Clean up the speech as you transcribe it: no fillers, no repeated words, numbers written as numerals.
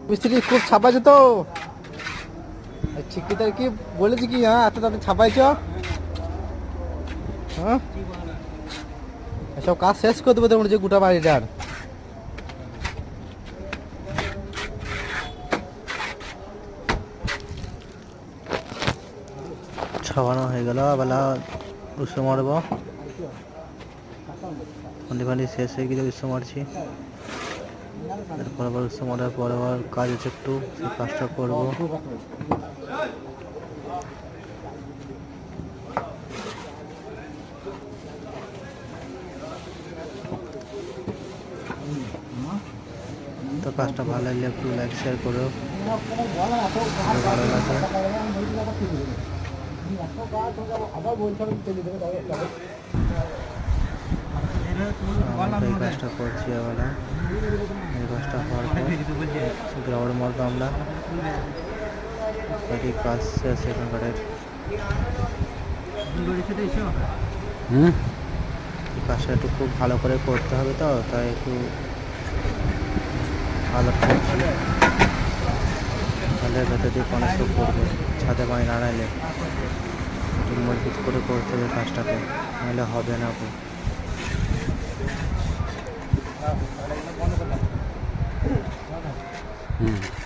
মিস্ত্রি খুব ছাপাইছে তো, ঠিকাদার কি বলেছি কি? হ্যাঁ, এত তাড়াতাড়ি ছাপাইছ? হ্যাঁ, সব কাজ শেষ করে দেবো তোমার যে গোটা বাড়িটার। ছাপানো হয়ে গেল, বেলা উৎসব মারব, ফন্ডি ফান্ডি শেষ হয়ে গেলে উৎসব মারছি। তারপর আবার উৎসব মারার পর আবার কাজ আছে একটু, সেই কাজটা করবো। তো কাজটা ভালো লাগলে একটু লাইক শেয়ার করো, ভালো লাগে। এই কাজটা করছি আবার, এই কাজটা হওয়ার পর গ্রাউন্ড মারবো আমরা। বাকি কাজ শেষ এখানকার। কাজটা একটু খুব ভালো করে করতে হবে, তো তাই একটু ভালো করছি। তাহলে ভেতর দিয়ে কনেক্ট করবে, ছাদে পানি না নাইলে একটু মজবুত করে করতে হবে কাজটাকে, নাহলে হবে না।